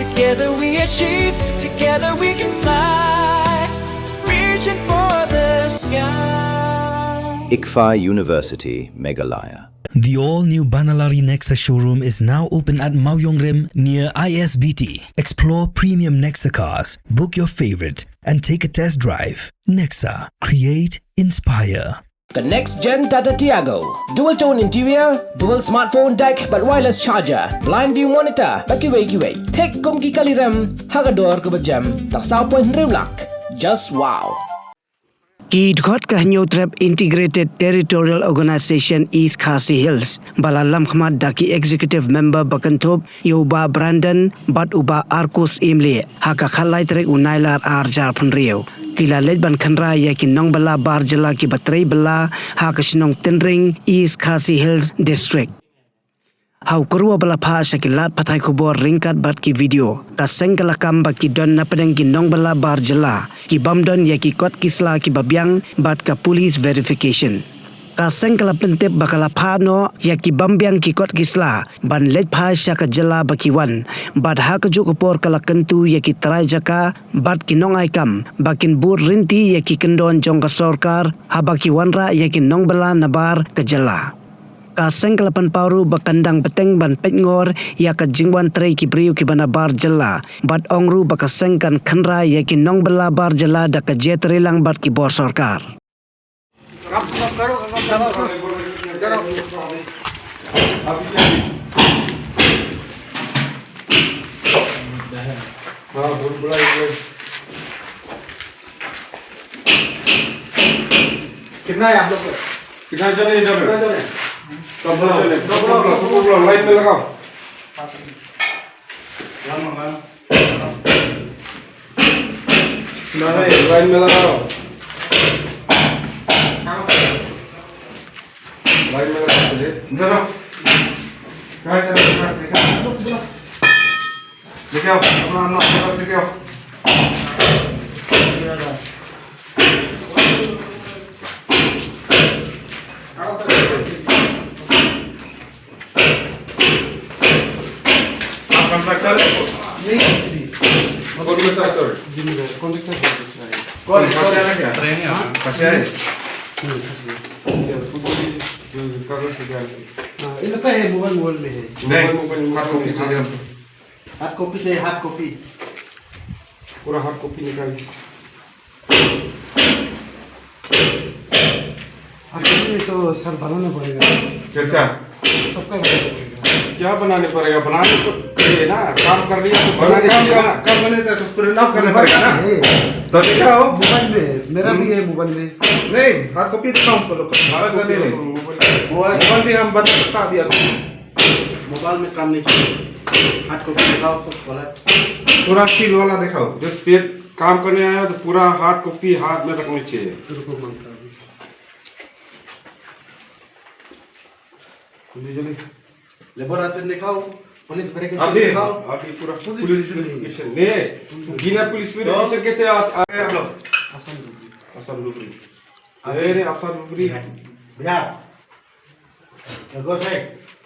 Together we achieve, together we can fly, reaching for the sky. ICFA University, Meghalaya. The all-new Banalari Nexa showroom is now open at Mauyongrim near ISBT. Explore premium Nexa cars, book your favorite, and take a test drive. Nexa. Create, inspire. The next gen Tata Tiago. Dual tone interior, dual smartphone deck but wireless charger, blind view monitor, bakiway. Tek kum ki kaliram, hagador kubajam, taksaw point rimlak. Just wow. Kidgot Kahnyo Trap Integrated Territorial Organization East Khasi Hills Balalam Khmat Daki Executive Member Bakantop Yoba Brandon Bat Uba Arkus Imli Haka Khalai Trek Unailar Arjar Punrio Kila Ledban Khanra Yakin Nong Bala Bar Jala Ki Batray Bala Haka Shinong Tenring East Khasi Hills District Hau kurwa bala pha shakilat pathai kubor ringkat bat ki video ka sengkala kamba ki don na pedeng ki nong bala bar jela ki bamdon ya ki kot kisla ki babyang bat ka police verification ka sengkala pentep bakala pha no ya ki bambyang ki kot kisla ban let pha shaka jela bakiwan bat ha ka juk por kala kentu ya ki trai jaka bat ki nong aikam bakin bur rinti ya ki kendon jong ka sorkar ha bakiwan ra ya ki nong bala nabar ka jela Kaseng kelapan paru bakandang peteng ban petngor ya ka jingwan tray ki briu ki bana bar jela bat ongru bakaseng kan khanra ya ki nong bela bar jela da ka jetrilang bat ki bor sarkar कितना है आप लोग कितना चले इधर कितना चले सब लाइन में लगाओ नहीं लाइन में लगाओ लाइन में लगाओ इधर आओ कहाँ चले पास लेके आओ अपना अपना पास लेके आओ कॉन्ट्रैक्टर कौन पास आना क्या पास आए इन पे है मोबाइल में है नहीं हाथ कॉपी चाहिए हमको हार्ड कॉपी चाहिए हार्ड कॉपी पूरा हार्ड कॉपी निकालिए हार्ड कॉपी तो सर बनाना पड़ेगा किसका सबका बनाना पड़ेगा क्या बनाने पड़ेगा बनाने तो ये ना काम कर लिया तो और बनाने काम बने तो परिणाम करने पड़ेगा ना तो दिखाओ मोबाइल में मेरा भी है मोबाइल में नहीं हार्ड कॉपी दिखाओ हमको लोग हमारा करने नहीं मोबाइल भी हम बता सकता अभी आपको मोबाइल में काम नहीं चाहिए हार्ड कॉपी दिखाओ तो बोला पूरा सील वाला दिखाओ जब फिर काम करने आया तो पूरा हार्ड कॉपी हाथ में रखनी चाहिए जल्दी लेबर लाइसेंस दिखाओ पुलिस वेरिफिकेशन अभी दिखाओ अभी पूरा पुलिस वेरिफिकेशन नहीं बिना पुलिस वेरिफिकेशन कैसे आप लोग आसाम डुबरी अरे आसाम डुबरी बिहार गो से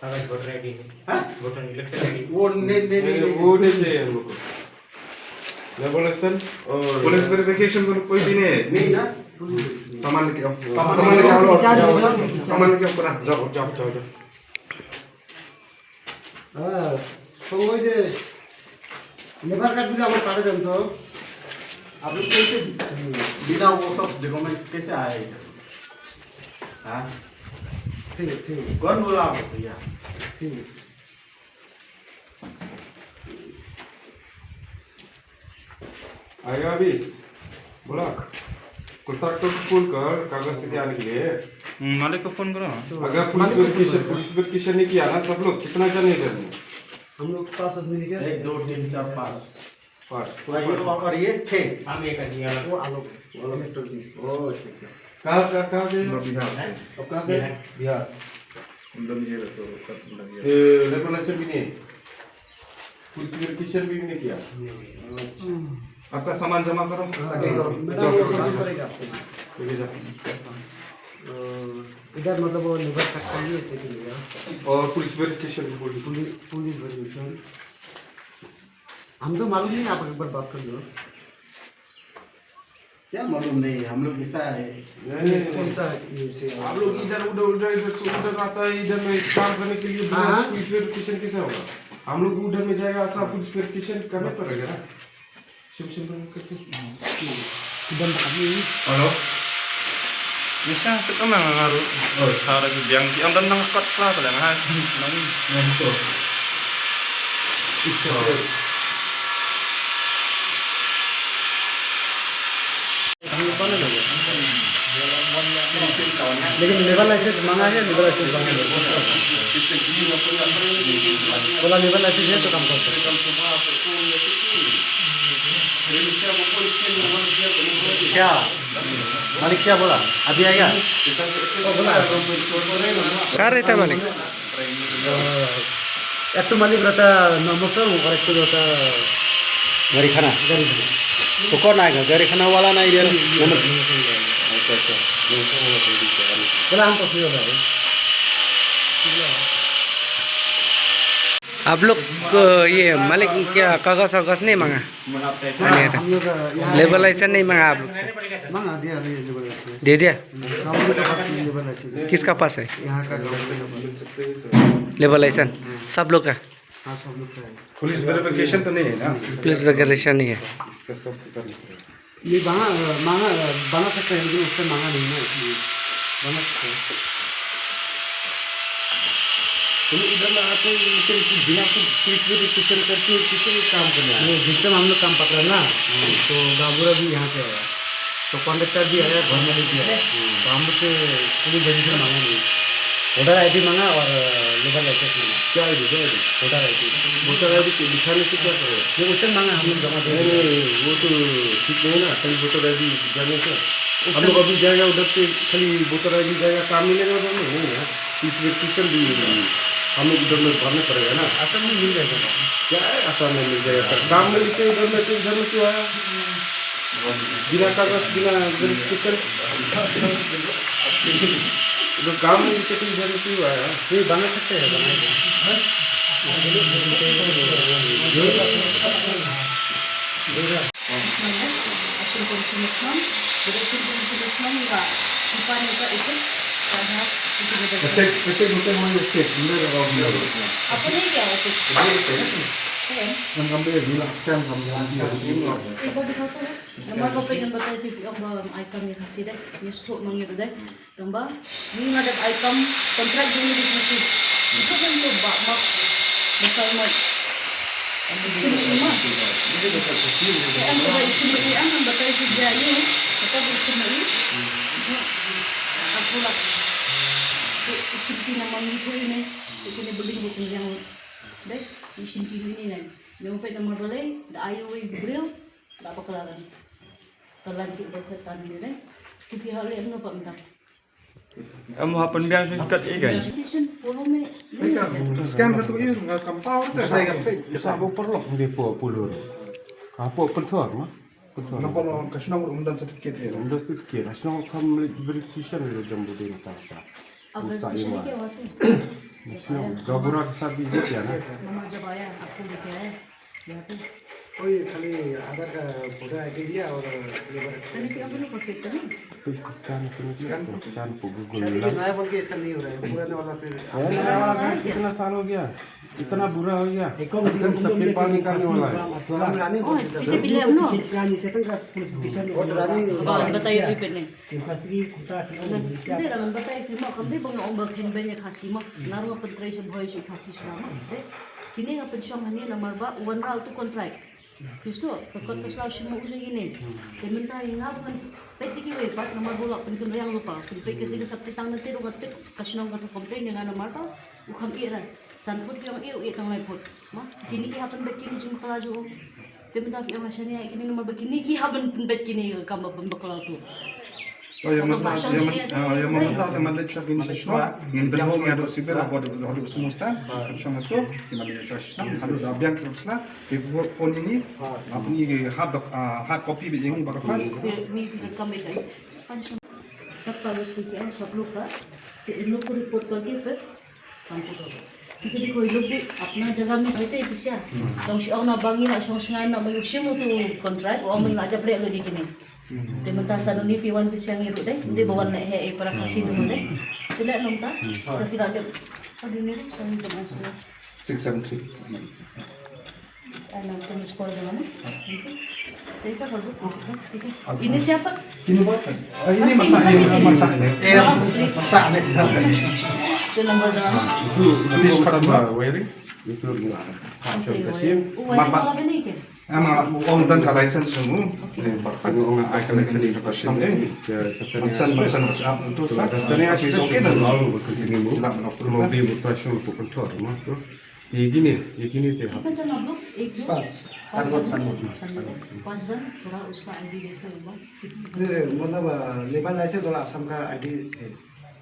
कागज वोटर आईडी हां वोटर इलेक्शन आईडी वो नहीं वो नहीं चाहिए हम लोग को लेबर लाइसेंस और पुलिस वेरिफिकेशन को कोई भी नहीं है नहीं ना सामान लेके आओ सामान लेके आओ सामान लेके आओ पूरा जाओ जाओ जाओ जाओ तो वो जो लेबर कार्ड भी आप काटे दें तो आप लोग कैसे बिना वो सब डॉक्यूमेंट कैसे आए हाँ ठीक कौन बोला आप भैया ठीक आएगा अभी बोला कॉन्ट्रैक्टर को फोन कर कागज लेके आने के लिए मालिक को फोन करो अगर पुलिस वेरिफिकेशन नहीं किया ना सब लोग कितना जन इधर में हम लोग पास आदमी निकले 1 2 3 4 5 पास ये तो और ये 6 हम एक दिया वो आलोक ओ ठीक है कहाँ से बिहार अब कहाँ से बिहार मतलब ये तो लेबर लाइसेंस भी नहीं पुलिस वेरिफिकेशन भी नहीं किया आपका सामान जमा करो आगे करो लेके जाओ इधर मतलब वो लेबर कार्ड का लिए चेक किया और पुलिस वेरिफिकेशन भी बोली पुलिस वेरिफिकेशन हमको मालूम नहीं, आप एक बार बात कर लो। क्या मालूम नहीं, हम लोग ऐसा है। कौन सा आप लोग इधर उधर आता है, इधर में स्टार करने के लिए पुलिस वेरिफिकेशन कैसे होगा? हम लोग उधर में जाएगा, सब पुलिस वेरिफिकेशन करना पड़ेगा ना। सिंपल करके Halo. Bisa kita mengaruh. Cara yang tentang kot lah paling hal. Nonton. लेकिन लेबर लाइसेंस मांगा है, लेबर लाइसेंस मांगा है। बोला लेबर लाइसेंस है तो काम कर सकते। क्या मालिक क्या बोला? अभी आएगा? कहाँ रहता है मालिक? एक तो मालिक रहता नमस्कार और एक तो रहता गाड़ी खाना। तो कौन आएगा? गाड़ी खाना वाला नहीं दिया। बोला हम तो फ्री हो रहा है। आप लोग ये मालिक क्या कागज वागज नहीं मांगा? हम लोग लेबर लाइसेंस नहीं मांगा आप लोग से? मांगा दिया लेबर लाइसेंस। दे दिया? गाँव के पास लेबर लाइसेंस है। किसका पास है यहाँ का गाँव के पास। Labour licence? सब लोग का? हाँ सब लोग का है। पुलिस वेरिफिकेशन तो नहीं है ना? पुलिस वगैरह नहीं है। इसका सब करना पड़ेगा। ये मांगा बना सकते हैं, लेकिन उसका मांगा नहीं ना, इसलिए बना सकते हैं। तुम इधर में आते हो बिना पुलिस वेरिफिकेशन करके किसी भी काम करना है। जिस टाइम हम लोग काम पकड़ा ना, तो गाबूरा भी यहाँ से आया, तो कॉन्ट्रेक्टर भी आया, घर में भी आया, तो हम लोग से पुलिस वेरिफिकेशन मांगा नहीं। वोटर ID मांगा और लेबर लाइसेंस मांगा। क्या है वोटर ID? वोटर ID को दिखाने से क्या करेगा? ये उस टाइम मांगा हम लोग जमा दे। वो तो ठीक नहीं ना, खाली वोटर ID जाने से हम लोग अभी जाएगा उधर से, खाली वोटर ID जाएगा, काम मिलेगा उधर में नहीं है। पुलिस वेरिफिकेशन भी हम लोग उधर में भरना पड़ेगा ना। आसाम में मिल जाएगा। क्या है आसाम में मिल जाएगा? काम में लिखे उधर में, तो इधर में क्यों आया बिना कागज बिना वेरिफिकेशन? उधर काम में लिखे तो इधर में क्यों आया? ये बना सकते हैं, बनाएगा। Apa nih ya itu? Yang kami bilang scan kami lagi. Ibu di kota, gambar kau pengen batal TV icon yang kasih deh, ni stroke manggil deh, gambar, ni ada icon kontrak dulu di sini. Itu kan tu mak besar Sini semua. Yang kita sini yang batal TV ini, kita bersama ini. Aku lah. Sini nama itu ini, ini beli bukan yang deh. Di sini ini kan, yang pernah nomor boleh, dah ayu beliau, dah apa kelaran, terlanjut berkaitan ini deh. Kita hal yang apa minta. Kamu apa yang suka ikan? Station follow me. Scan satu ini kamu tahu tu saya fake. Sabu perlu dia pulur. Apa pentuak mah? Nampak orang kasih nomor undan sertifikat dia. Anda sedikit, nasional kamu verification itu jam budi nata. Agar sini ke wasi. Nasional gabura kesabi dia na. Mama jabaya, aku dia. Ya tu. कोई खाली आधार का voter ID दिया और labour. Tapi siapa ni perfect kan? Scan को Google लेकिन ला। नया बोल के इसका नहीं हो रहा है, पुराने वाला फिर। कितना साल हो गया? इतना बुरा हो गया? सफेद पानी निकालने वाला है। हम रानी Oh, kita pilih no. Voter रानी Oh, batay repeat ni. Hindi naman batay mo. Kamdi bang ang bakhen ba niya kasi mo? Naro nga pantry sa buhay siya kasi sumama. Kini nga pensyong hani na marba one round to contract. Kristo, pagkat paslaw siya mo usay ini. Kementah nga bukan pwede kiwe pat na marbulak pinkan yang lupa. Pwede kasi ka sa pitang na tiro katik kasi nang kata complain nga na marba ukam ira. Sanput yung iyo itang lepot. Ma, kini kihapan ba kini sing kalajo. Kementah yung asya niya kini na marba kini kihapan bet kini kamba pambakalaw to. yang mentah teman lecture gini sesama yang berlaku yang ada sibel apa ada semua stan sesama tu teman lecture sesama ada biang kerja di phone ini apa ni hard copy begini baru kan Ni kami kan. Expansion. Sab kalos ko kaya sa lupa. Ino ko report ko gift. Kampo to. Jadi kau lebih अपना जगह में रहते हैं किसी yang si orang nak bangi nak song sengai nak bangi usia tu kontrak orang nak ada break lo di kini. Tementah sanu ni fiwan kisi yang irut deh, dia bawa nak he para kasih dulu deh. Tidak nonton, tapi ada ada ni sanu dengan sanu. 673. Saya nak temu sekolah dengan mana? Jadi saya kalau ini siapa? Ini buat. Ini masak ini. Masak ini. Itu nombor jangan. Tapi sama wearing itu macam kasim. Apa ni ke? Orang dan kalau license semua, Kalau orang akan license itu kasim ni. Masan WhatsApp untuk tu. Rasanya It's okay dah. lalu berkini mu. Hilang nak Mau beli operasi untuk kontrol mah tu. Ye gini tu. Apa jangan blok? Ek dua. Sanggup. 5 जन थोड़ा उसका आईडी देखो एक बार. मतलब labour licence और असम का आईडी है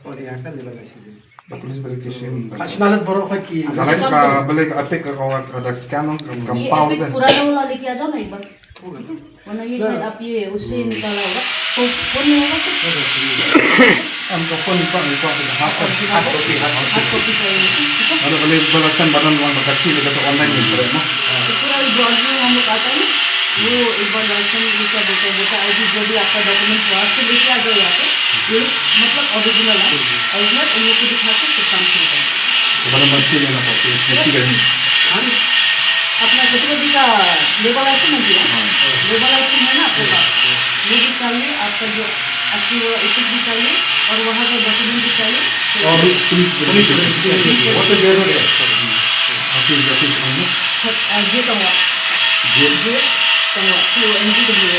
और यहाँ का लेबर लाइसेंस है Police verification. National Bureau of की Kalau ka balik epic kalau ada scan ये kampau एपिक dah. पुराना वाला लेके आ जाओ ना एक बार. वरना ये शायद आप ये उससे निकाला होगा. तो फोन में होगा तो Am phone ni hard copy. hard copy चाहिए. Kalau boleh balasan badan orang berkasih dekat online ni boleh mah. तो पूरा ब्राउज़र में हम लोग आता है वो एक बार लाइसेंस लेकर देता आईडी जो भी आपका डॉक्यूमेंट वहाँ से लेके आ जाओ यहाँ पे ये मतलब ओरिजिनल है ओरिजिनल उन लोग को दिखा के तो काम चलता है. Kalau masih ni nak pakai mesti kan. अपना छत्रपति का लेबर लाइसेंस है लेबर लाइसेंस है ना आपके पास वो भी चाहिए आपका जो आपकी वो एथिक भी चाहिए और वहाँ का डॉक्यूमेंट भी चाहिए. और police verification. What is there there? Office kamu. ये कहूँगा ये कहूँगा तो NGW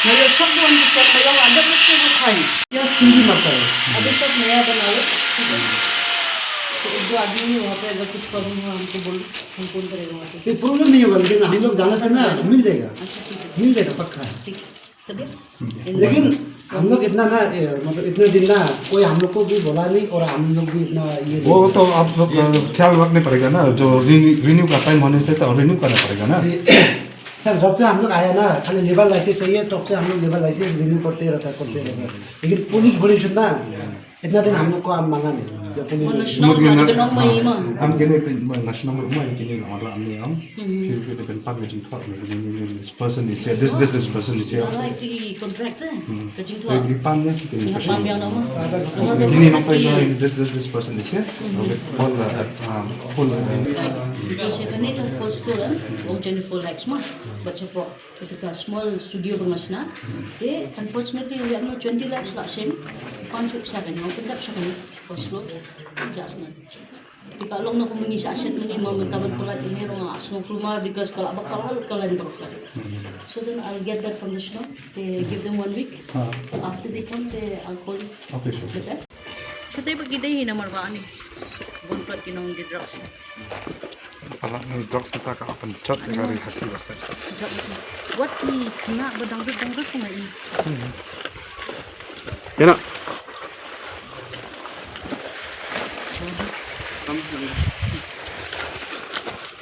मैं ये सब जो उनकी सब मैं वो अंदर में से वो खाई क्या सीधी मत है अभी सब नया बना लो तो जो आदमी है वहाँ पे अगर कुछ प्रॉब्लम हो हमको बोल हम फोन करेगा वहाँ पे. ये प्रॉब्लम नहीं होगा लेकिन हम लोग जाना से ना मिल जाएगा पक्का है ठीक तभी लेकिन हम लोग इतना ना मतलब इतने दिन ना कोई हम लोग को भी बोला नहीं और हम लोग भी इतना ये वो तो आप लोग ख्याल रखने पड़ेगा ना जो रिन्यू का टाइम होने से तो रिन्यू करना पड़ेगा ना. सर जब से हम लोग आया ना खाली लेबर लाइसेंस चाहिए तब से हम लोग लेबर लाइसेंस रिन्यू करते रहता है लेकिन पुलिस ना इतना दिन हम लोग को आप मांगा नहीं जब police national ka ganong may ma. Am kini national rumah kini orang amni am. Kita depan pagi jin thot this person is here. This person is here. Wala iti contract eh. Kajing tu. Di depan ni kita ni Yang mambiang nama. Ini nampak je this person is here. Okay, full. Kasi kanina first floor kan, wong jen full X mah. Baca po ketika small studio bermasna. Unfortunately we have no 20 lakhs lah same. Contract sa kanya, pendap sa kanya first floor. Just na. Ketika long na kumingi sa aset mengi mamentaban pula ini rong asmo rumah because kalau bakal hal kalian berflak. So then I'll get that from the shop. They give them 1 week. After they come, I'll call you. Okay, sure. Okay. So tayo pagkidahin naman ba ani? Buntot kinong drugs. Kalau ni drugs kita ka akan chat dengan hasil apa. What ni kena bedang-bedang sama ini. Ya nak.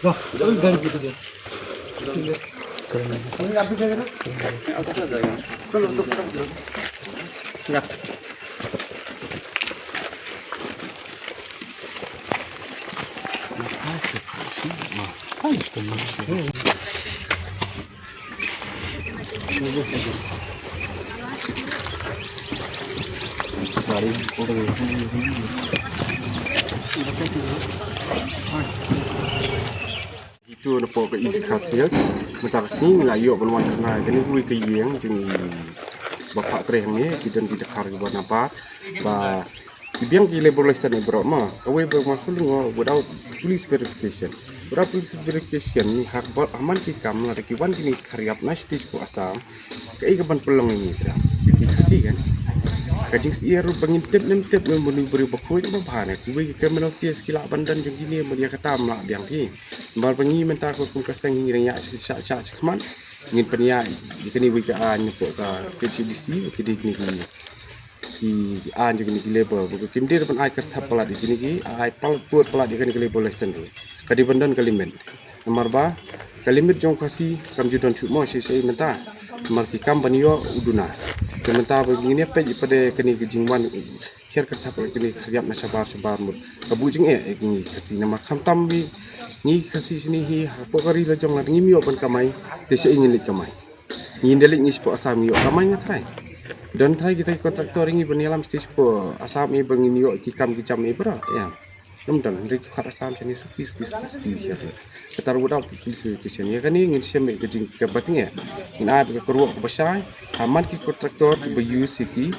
Wah, itu dari gitu dia. Ini apa jaga na? Kalau untuk ya. Itu nampak ke East Coast Mentara sing lah yuk berluan kena kini hui ke yang jeung bapak treh ni kita tidak karya buat apa ba biang ki labor license bro ma kawai bermasalah ngo without police verification ni hak bot aman ki kam la ki wan kini karya nastis po asam kai kapan pelong ini kasih kan kajing ia ru bangintip nemtip memberi beri bakoi apa bahane kuwi kamera kes kila bandan jeung gini media kata mla biang ki bar pengi menta ko kum kasang nginya sya cekman ngin penia ikani wi ka an po ka KCDC kidi ni ki an jeung ni labor ko kimdir pan ai kerta pala di kini ki ai pal put pala di kini labor license kadi bandan kalimen nomor ba kalimet jong kasi kam judon chumo si menta marki kam banio uduna Sementara begini apa pada kini kejingwan share kertas ini siap nak sabar mud kabu jeng ini kasih nama khantam bi ni kasih sini hi pokari la jong la ngi mio ban kamai te se ingin lik kamai ni delik ni spo asam mio kamai ngatrai dan try kita kontraktor ini bernialam stis po asam ni bangin yo kikam kicam ni bra ya dan rik khat asam sini suki ya ketar budak polisi kitchen ya kan ingin semai kejing ke bating ya in ai ke ruak besar haman ki kontraktor ki bayu siki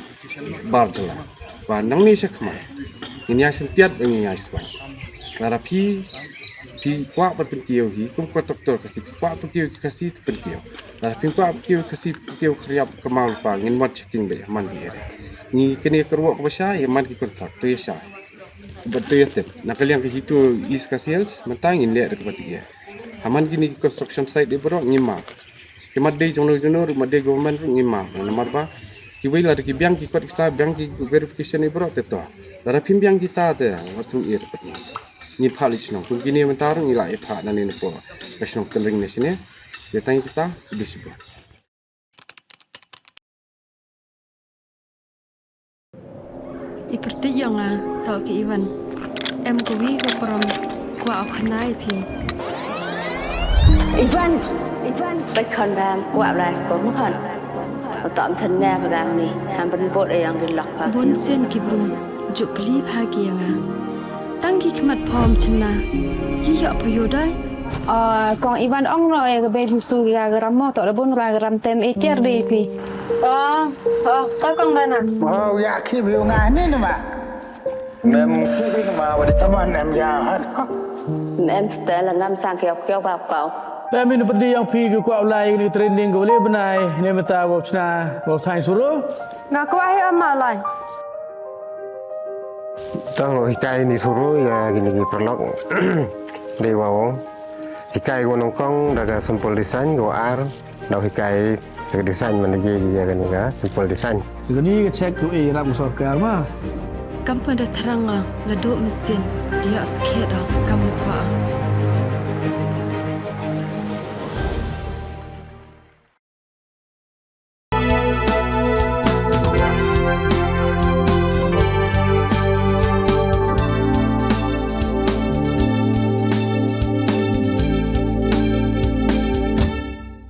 bar jala và nang ni se khma ini asin tiat ini aswan lara phi kwa pen kieu hi kum kontraktor kasi kwa pen kieu kasi pen kieu lara phi kwa kieu kasi kieu kriap kemal pa ngin mat checking be man hi ni kini ke ruak besar ya man ki kontraktor ya sha betul ya nak kalian ke hitu is kasiels mentangin lihat dekat batik ya haman gini construction site di bro ngima kemat dei jono rumah dei government ngima nomor ba kiwai la ki biang ki kot extra biang ki verification ni bro teto dara pim biang kita te wasu ir pati ni polish no kun gini mentar ni la ipha na ni po kasno keling ni sini ya tang kita di situ Iperti yang tau ke Iwan, em kuwi ke perom kuah akanai pi. Ivanไปคอนแบมกว่าลายสกอตมั้งเอาตอมฉันแน่พลังนี่ทำเป็นโบสเองกินหลักพา Bun sen kibru, juk keli pagi yang Tang ki kemat pom cina, hiyak payudai. កងអ៊ីវ៉ាន់អងរអេកបេហ៊ូស៊ូកាក្រាមតរបុនកាក្រាមតេមអេទៀរឌីពីតើកងបានណាយ៉ាគីប៊ីង៉ានេះណាមែមគីប៊ីមកវ៉ាតមនយ៉ាហាត់មែមស្ទែលងំសាងកៀវបាប់កោ Tapi ni pergi yang pergi ke kuat ulai ni training ke boleh benai ni mata bau cina bau sain suruh. ងាក់វាឲ្យអមឡៃ Tang hikai ni suruh ya gini perlok dewa hikai gunung kong daga simple design go ar dah hikai daga design mana je dia kan ga simple design Ini cek tu ram sokar mah. Kamu dah terang laduk mesin dia sikit dah kamu kuah.